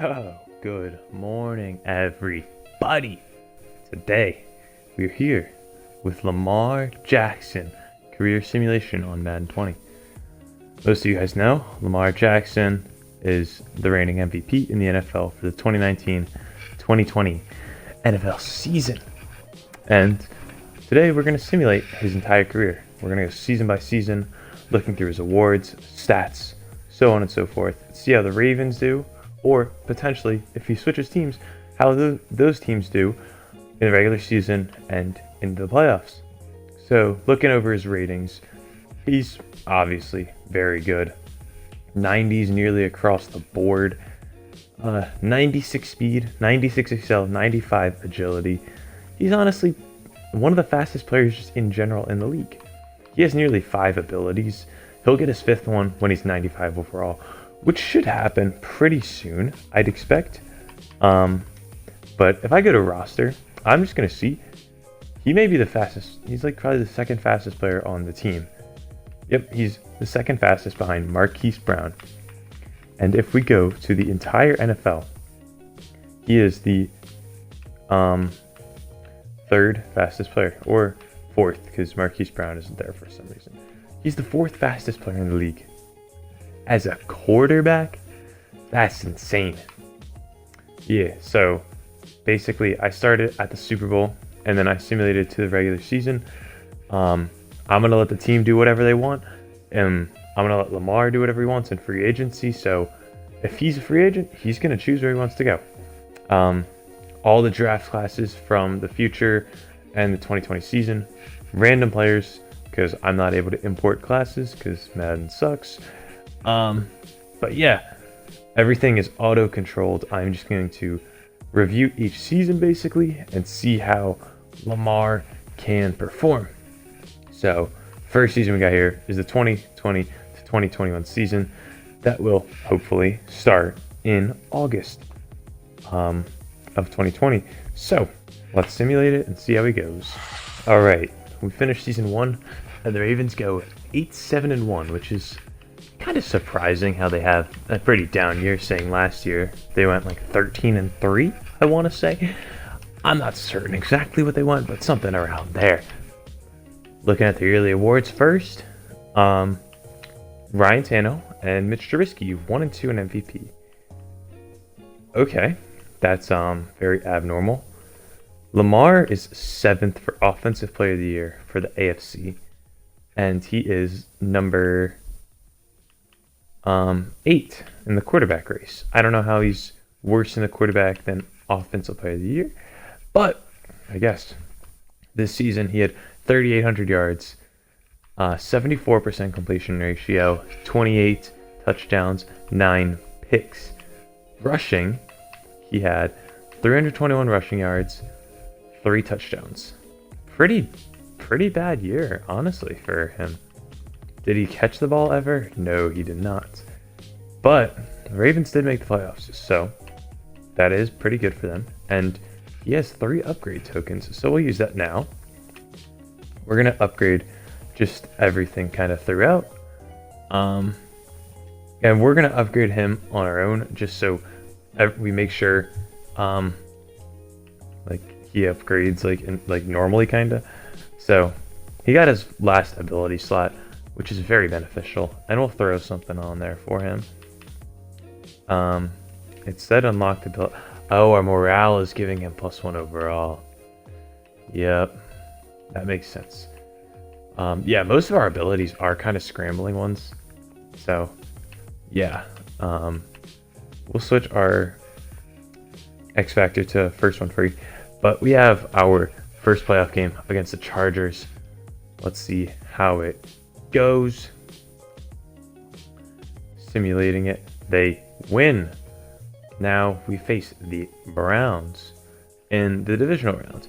Oh, good morning, everybody. Today, we're here with Lamar Jackson, career simulation on Madden 20. Most of you guys know, Lamar Jackson is the reigning MVP in the NFL for the 2019-2020 NFL season. And today, we're going to simulate his entire career. We're going to go season by season, looking through his awards, stats, so on and so forth. See how the Ravens do, or potentially, if he switches teams, how those teams do in the regular season and in the playoffs. So, looking over his ratings, he's obviously very good. 90s nearly across the board. 96 speed, 96 excel, 95 agility. He's honestly one of the fastest players just in general in the league. He has nearly 5 abilities. He'll get his 5th one when he's 95 overall, which should happen pretty soon, I'd expect. But if I go to roster, I'm just going to see. He may be the fastest. He's like probably the second fastest player on the team. Yep, he's the second fastest behind Marquise Brown. And if we go to the entire NFL, he is the 3rd fastest player, or 4th, because Marquise Brown isn't there for some reason. He's the 4th fastest player in the league. As a quarterback, that's insane. Yeah, so basically I started at the Super Bowl and then I simulated to the regular season. I'm going to let the team do whatever they want, and I'm going to let Lamar do whatever he wants in free agency. So if he's a free agent, he's going to choose where he wants to go. All the draft classes from the future and the 2020 season, random players, because I'm not able to import classes because Madden sucks. But yeah, everything is auto-controlled. I'm just going to review each season basically and see how Lamar can perform. So, first season we got here is the 2020 to 2021 season that will hopefully start in August of 2020. So, let's simulate it and see how he goes. All right, we finished season 1 and the Ravens go 8-7-1, which is kind of surprising how they have a pretty down year, saying last year they went like 13-3, I want to say. I'm not certain exactly what they went, but something around there. Looking at the yearly awards first, Ryan Tannehill and Mitch Trubisky, 1 and 2 in MVP. Okay, that's very abnormal. Lamar is 7th for Offensive Player of the Year for the AFC, and he is number 8 in the quarterback race. I don't know how he's worse in the quarterback than Offensive Player of the Year, but I guess this season he had 3,800 yards, 74% completion ratio, 28 touchdowns, 9 picks. Rushing, he had 321 rushing yards, 3 touchdowns. Pretty bad year, honestly, for him. Did he catch the ball ever? No, he did not. But the Ravens did make the playoffs, so that is pretty good for them. And he has 3 upgrade tokens, so we'll use that now. We're going to upgrade just everything kind of throughout. And we're going to upgrade him on our own, just so we make sure like he upgrades like normally kind of. So he got his last ability slot, which is very beneficial, and we'll throw something on there for him. It said unlock the ability. Oh, our morale is giving him +1 overall. Yep, that makes sense. Yeah, most of our abilities are kind of scrambling ones. So, yeah, we'll switch our X Factor to first one free. But we have our first playoff game against the Chargers. Let's see how it goes. Simulating it. They win. Now we face the Browns in the divisional round.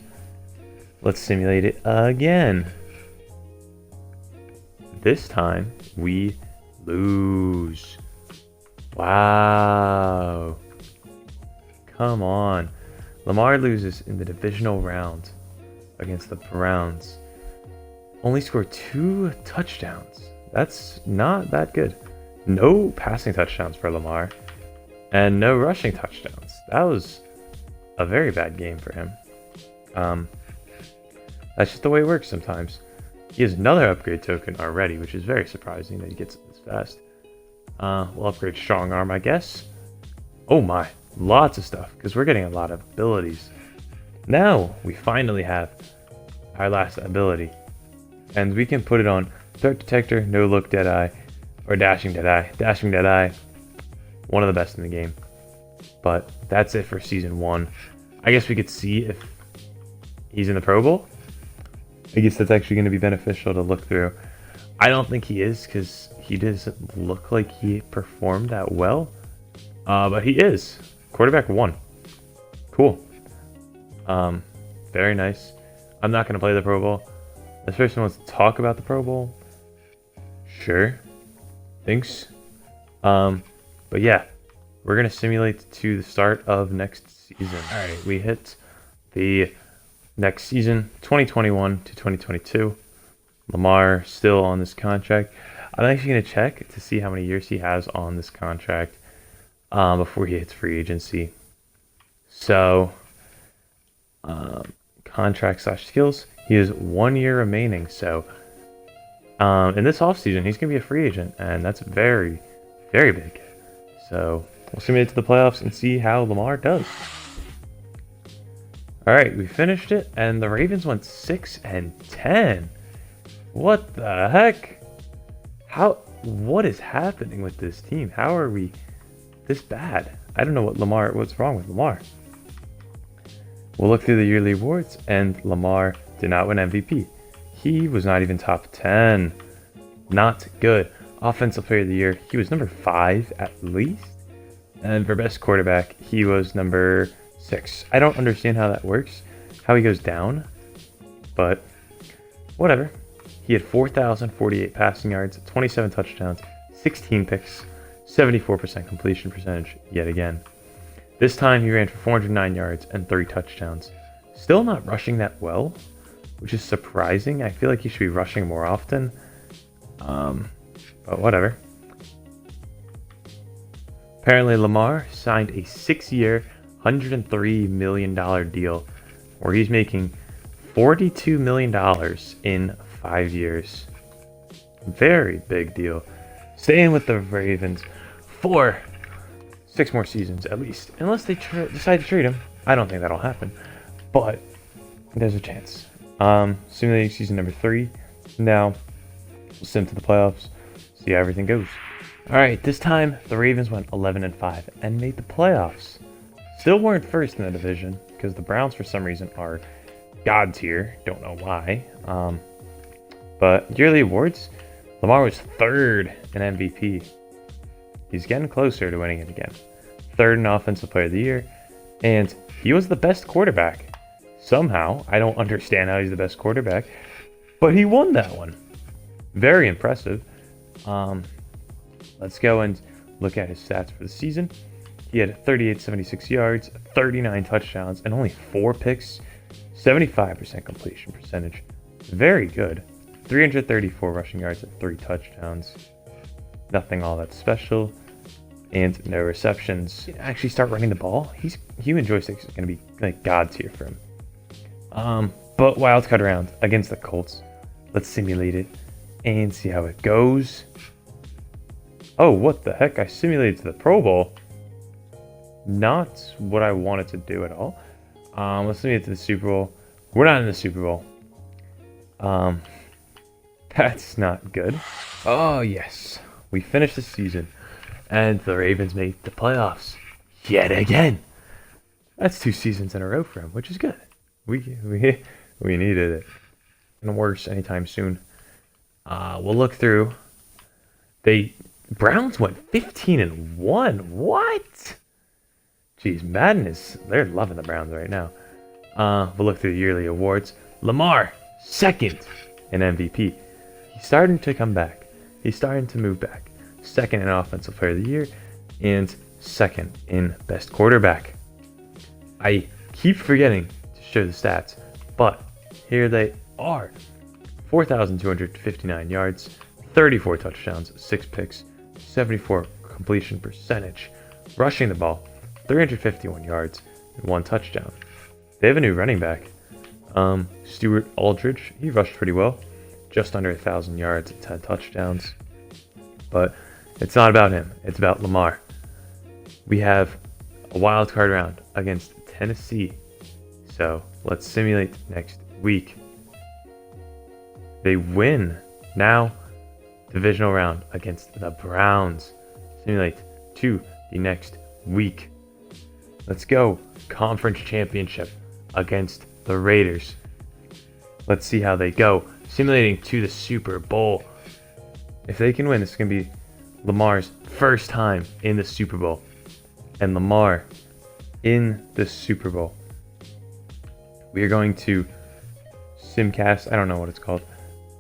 Let's simulate it again. This time we lose. Wow. Come on. Lamar loses in the divisional round against the Browns. Only scored 2 touchdowns. That's not that good. No passing touchdowns for Lamar. and no rushing touchdowns. That was a very bad game for him. That's just the way it works sometimes. He has another upgrade token already, which is very surprising that he gets it this fast. We'll upgrade strong arm, I guess. Oh my, lots of stuff, because we're getting a lot of abilities. Now we finally have our last ability, and we can put it on threat detector, no look Deadeye, or dashing Deadeye. Dashing Deadeye, one of the best in the game. But that's it for season 1. I guess we could see if he's in the Pro Bowl. I guess that's actually going to be beneficial to look through. I don't think he is, because he doesn't look like he performed that well. But he is. Quarterback 1. Cool. Very nice. I'm not going to play the Pro Bowl. This person wants to talk about the Pro Bowl. Sure. Thanks. But yeah, we're going to simulate to the start of next season. Alright, we hit the next season, 2021 to 2022. Lamar still on this contract. I'm actually going to check to see how many years he has on this contract before he hits free agency. So, contract / skills, he has 1 year remaining. So, in this offseason, he's going to be a free agent, and that's very, very big. So, we'll simulate to the playoffs and see how Lamar does. Alright, we finished it, and the Ravens went 6-10. What the heck? What is happening with this team? How are we this bad? I don't know what's wrong with Lamar. We'll look through the yearly awards, and Lamar did not win MVP. He was not even top 10. Not good. Offensive player of the year, he was number 5 at least. And for best quarterback, he was number 6. I don't understand how that works, how he goes down, but whatever. He had 4,048 passing yards, 27 touchdowns, 16 picks, 74% completion percentage yet again. This time he ran for 409 yards and 3 touchdowns. Still not rushing that well, which is surprising. I feel like he should be rushing more often, but whatever. Apparently Lamar signed a 6-year, $103 million deal where he's making $42 million in 5 years. Very big deal. Staying with the Ravens for 6 more seasons at least. Unless they decide to trade him. I don't think that'll happen. But there's a chance. Simulating season number 3. Now, we'll sim to the playoffs. See how everything goes. Alright, this time the Ravens went 11-5 and made the playoffs. Still weren't first in the division because the Browns for some reason are God tier. Don't know why. But yearly awards, Lamar was 3rd in MVP. He's getting closer to winning it again. 3rd in Offensive Player of the Year, and he was the best quarterback. Somehow, I don't understand how he's the best quarterback, but he won that one. Very impressive. Let's go and look at his stats for the season. He had 3,876 yards, 39 touchdowns, and only 4 picks, 75% completion percentage. Very good. 334 rushing yards and 3 touchdowns. Nothing all that special. And no receptions. He can actually start running the ball. Human joysticks is going to be like God tier for him. But wildcard round against the Colts. Let's simulate it and see how it goes. Oh, what the heck? I simulated to the Pro Bowl. Not what I wanted to do at all. Let's simulate to the Super Bowl. We're not in the Super Bowl. That's not good. Oh, yes. We finished the season, and the Ravens made the playoffs yet again. That's 2 seasons in a row for him, which is good. We needed it. And worse anytime soon. We'll look through. Browns went 15-1. What? Jeez, madness. They're loving the Browns right now. We'll look through the yearly awards. Lamar, 2nd in MVP. He's starting to come back. He's starting to move back. 2nd in Offensive Player of the Year and 2nd in Best Quarterback. I keep forgetting to show the stats, but here they are. 4,259 yards, 34 touchdowns, 6 picks, 74 completion percentage. Rushing the ball, 351 yards and 1 touchdown. They have a new running back. Stuart Aldridge, he rushed pretty well. Just under 1,000 yards and 10 touchdowns. But it's not about him. It's about Lamar. We have a wild card round against Tennessee. So let's simulate next week. They win. Now, divisional round against the Browns. Simulate to the next week. Let's go. Conference championship against the Raiders. Let's see how they go. Simulating to the Super Bowl. If they can win, this is going to be Lamar's first time in the Super Bowl. And Lamar in the Super Bowl. We are going to simcast. I don't know what it's called.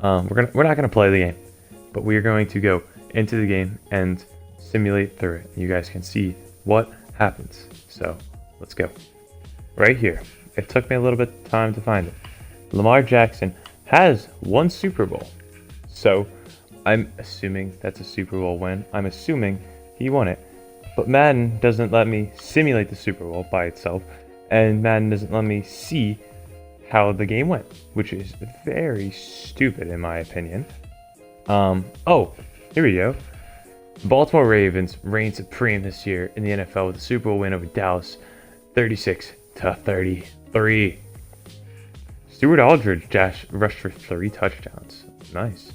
We're not gonna play the game, but we are going to go into the game and simulate through it. You guys can see what happens. So let's go. Right here. It took me a little bit of time to find it. Lamar Jackson has won Super Bowl. So I'm assuming that's a Super Bowl win. I'm assuming he won it. But Madden doesn't let me simulate the Super Bowl by itself, and Madden doesn't let me see how the game went, which is very stupid in my opinion. Oh, here we go. The Baltimore Ravens reign supreme this year in the NFL with a Super Bowl win over Dallas, 36-33. Stuart Aldridge rushed for 3 touchdowns. Nice.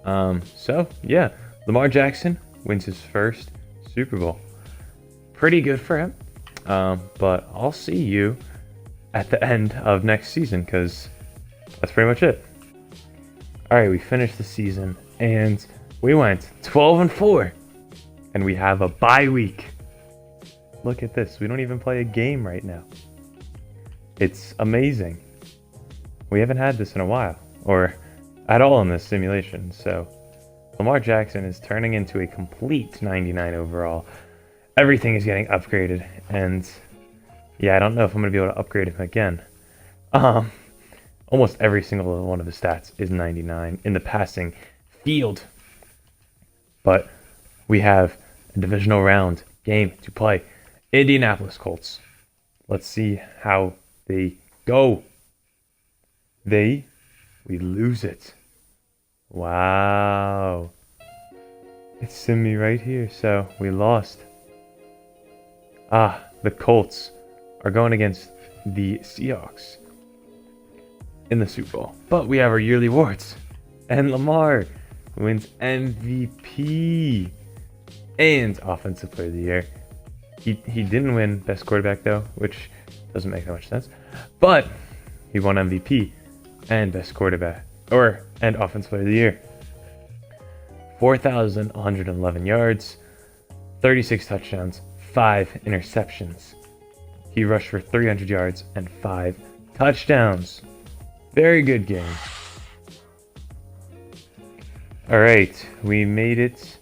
So yeah, Lamar Jackson wins his first Super Bowl. Pretty good for him. But I'll see you at the end of next season, because that's pretty much it. Alright, we finished the season and we went 12-4. And we have a bye week. Look at this. We don't even play a game right now. It's amazing. We haven't had this in a while, or at all in this simulation. So Lamar Jackson is turning into a complete 99 overall. Everything is getting upgraded, and yeah, I don't know if I'm going to be able to upgrade him again. Almost every single one of the stats is 99 in the passing field. But we have a divisional round game to play. Indianapolis Colts. Let's see how they go. We lose it. Wow. It's Simi right here, so we lost. The Colts are going against the Seahawks in the Super Bowl. But we have our yearly awards. And Lamar wins MVP and Offensive Player of the Year. He didn't win Best Quarterback though, which doesn't make that much sense. But he won MVP and Best Quarterback, and Offensive Player of the Year. 4,111 yards, 36 touchdowns, 5 interceptions. He rushed for 300 yards and 5 touchdowns. Very good game. Alright, we made it.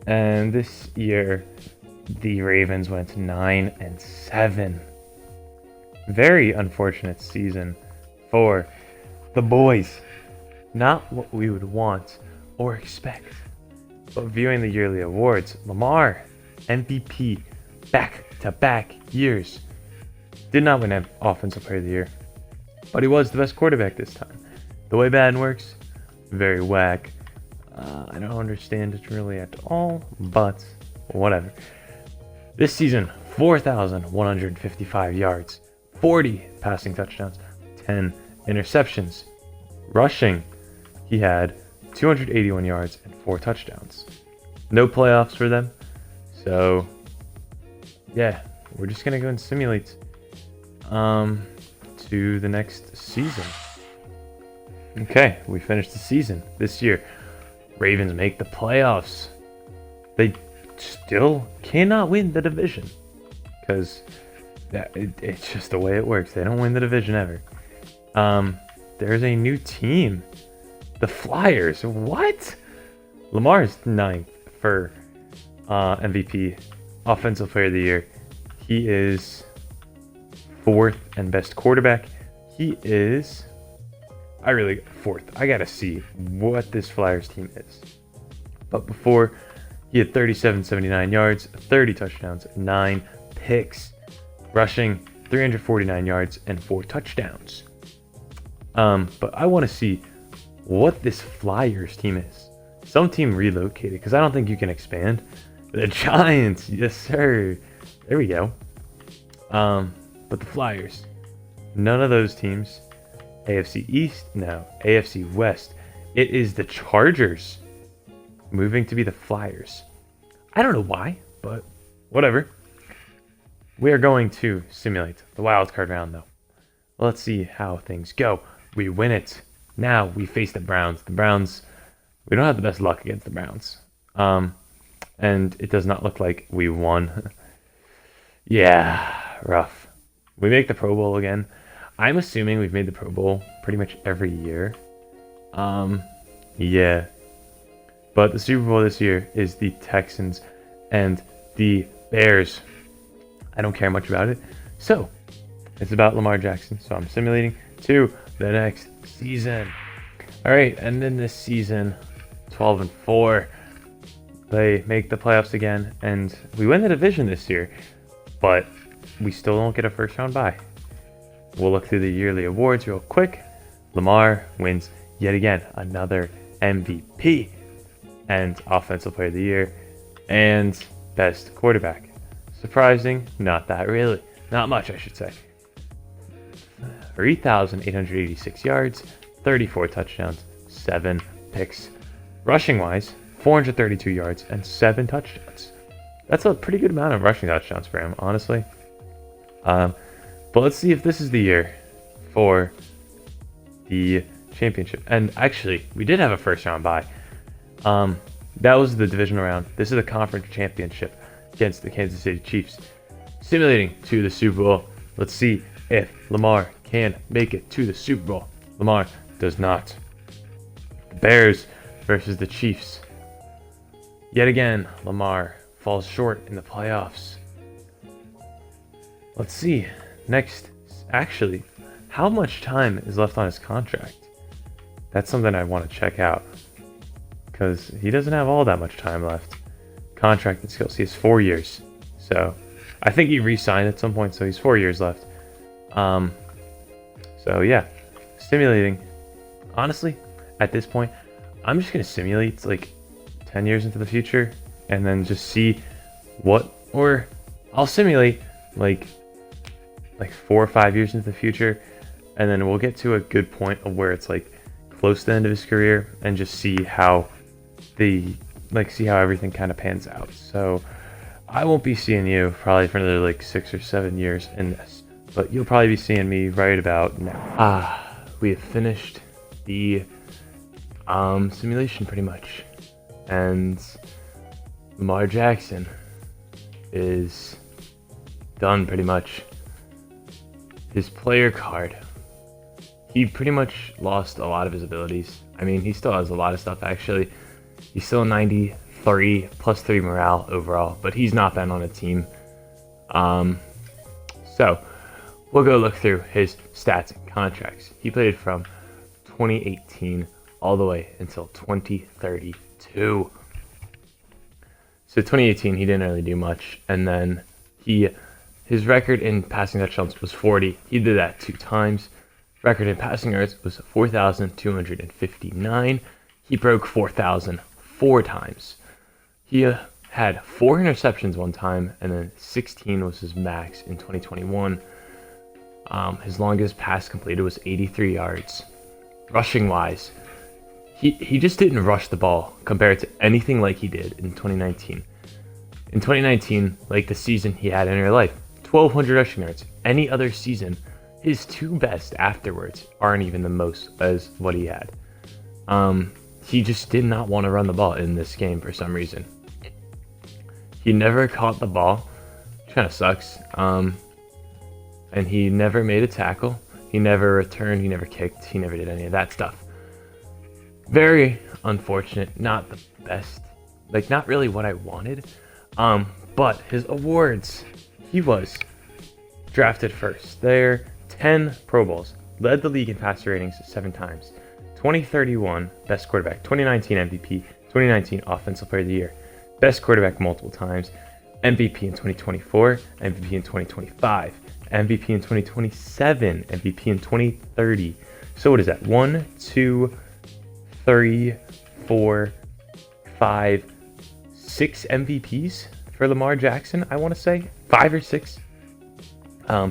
And this year, the Ravens went 9-7. Very unfortunate season for the boys. Not what we would want or expect. But viewing the yearly awards, Lamar, MVP, back-to-back years. Did not win Offensive Player of the Year, but he was the best quarterback this time. The way Madden works, very whack. I don't understand it really at all, but whatever. This season, 4,155 yards, 40 passing touchdowns, 10 interceptions. Rushing, he had 281 yards and 4 touchdowns. No playoffs for them, so yeah, we're just gonna go and simulate to the next season. Okay, we finished the season this year. Ravens make the playoffs. They still cannot win the division because it's just the way it works. They don't win the division ever. There's a new team, the Flyers. What? Lamar's 9th for MVP, Offensive Player of the Year. He is 4th and best quarterback. He is 4th. I gotta see what this Flyers team is. But before, he He had 3779 yards, 30 touchdowns, 9 picks, rushing 349 yards and 4 touchdowns. But I want to see what this Flyers team is. Some team relocated because I don't think you can expand. The Giants, yes sir. There we go. But the Flyers, none of those teams. AFC East, no. AFC West, it is the Chargers moving to be the Flyers. I don't know why, but whatever. We are going to simulate the wild card round though. Let's see how things go. We win it. Now we face the Browns. The Browns, we don't have the best luck against the Browns. And it does not look like we won. Yeah, rough. We make the Pro Bowl again. I'm assuming we've made the Pro Bowl pretty much every year. Yeah. But the Super Bowl this year is the Texans and the Bears. I don't care much about it. So, it's about Lamar Jackson. So I'm simulating to the next season. All right, and then this season, 12-4, they make the playoffs again, and we win the division this year, but we still don't get a first round bye. We'll look through the yearly awards real quick. Lamar wins yet again another MVP and Offensive Player of the Year and Best Quarterback. Surprising? Not that really. Not much, I should say. 3,886 yards, 34 touchdowns, 7 picks. Rushing-wise, 432 yards and 7 touchdowns. That's a pretty good amount of rushing touchdowns for him, honestly. But let's see if this is the year for the championship. And actually, we did have a first round bye. That was the divisional round. This is the conference championship against the Kansas City Chiefs. Simulating to the Super Bowl. Let's see if Lamar can make it to the Super Bowl. Lamar does not. The Bears versus the Chiefs. Yet again, Lamar falls short in the playoffs. Let's see. Next, actually, how much time is left on his contract? That's something I want to check out. Because he doesn't have all that much time left. Contract and skills. He has 4 years. So, I think he re-signed at some point, so he's 4 years left. So yeah, simulating. Honestly, at this point, I'm just gonna simulate like 10 years into the future, and then just see what, or I'll simulate like 4 or 5 years into the future, and then we'll get to a good point of where it's like close to the end of his career, and just see how see how everything kind of pans out. So I won't be seeing you probably for another like 6 or 7 years in this, but you'll probably be seeing me right about now. We have finished the simulation pretty much, and Lamar Jackson is done pretty much. His player card, he pretty much lost a lot of his abilities. I mean, he still has a lot of stuff actually. He's still 93 plus 3 morale overall, but he's not been on a team. So we'll go look through his stats and contracts. He played from 2018 all the way until 2032. So 2018, he didn't really do much, and then his record in passing touchdowns was 40. He did that 2 times. Record in passing yards was 4,259. He broke 4,000 4 times. He had 4 interceptions one time, and then 16 was his max in 2021. His longest pass completed was 83 yards. Rushing wise, he just didn't rush the ball compared to anything like he did in 2019. In 2019, like the season he had in real life, 1,200 rushing yards. Any other season, his 2 best afterwards aren't even the most as what he had. He just did not want to run the ball in this game for some reason. He never caught the ball, which kind of sucks. And he never made a tackle. He never returned. He never kicked. He never did any of that stuff. Very unfortunate. Not the best. Like, not really what I wanted. But his awards. He was drafted first. There, 10 Pro Bowls. Led the league in passer ratings 7 times. 2031 Best Quarterback. 2019 MVP. 2019 Offensive Player of the Year. best quarterback multiple times, MVP in 2024, MVP in 2025, MVP in 2027, MVP in 2030. So what is that? 1, 2, 3, 4, 5, 6 MVPs for Lamar Jackson, I want to say. 5 or 6.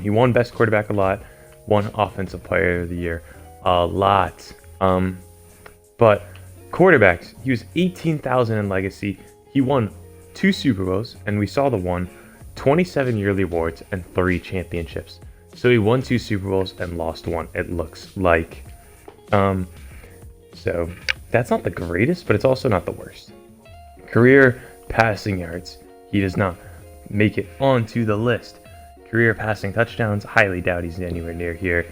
He won best quarterback a lot, won offensive player of the year a lot. But quarterbacks, he was 18,000 in legacy. He won 2 Super Bowls, and we saw the one, 27 yearly awards and 3 championships. So he won 2 Super Bowls and lost 1, it looks like. So that's not the greatest, but it's also not the worst. Career passing yards, he does not make it onto the list. Career passing touchdowns, highly doubt he's anywhere near here.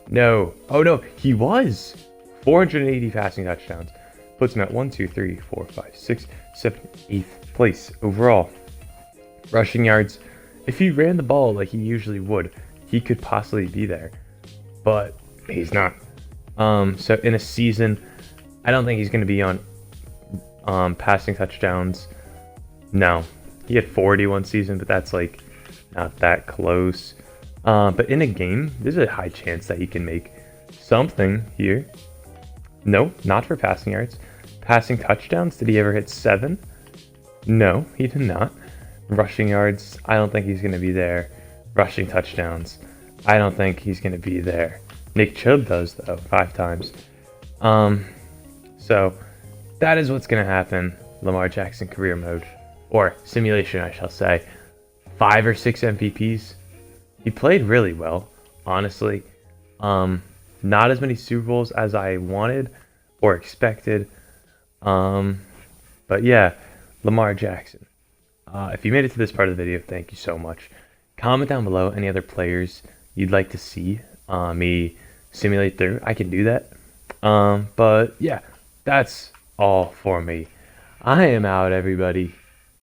No. Oh no, he was. 480 passing touchdowns. Puts him at 1, 2, 3, 4, 5, 6, 7, 8th place overall. Rushing yards, if he ran the ball like he usually would, he could possibly be there. But he's not. So in a season, I don't think he's going to be on passing touchdowns. No. He had 41 season, but that's like not that close. But in a game, there's a high chance that he can make something here. No, not for passing yards. Passing touchdowns, did he ever hit 7? No, he did not. Rushing yards, I don't think he's going to be there. Rushing touchdowns, I don't think he's going to be there. Nick Chubb does, though, 5 times. So that is what's going to happen. Lamar Jackson career mode, or simulation, I shall say. 5 or 6 MVPs. He played really well, honestly. Not as many Super Bowls as I wanted or expected. But yeah, Lamar Jackson. If you made it to this part of the video, thank you so much. Comment down below any other players you'd like to see me simulate through. I can do that. But yeah, that's all for me. I am out, everybody.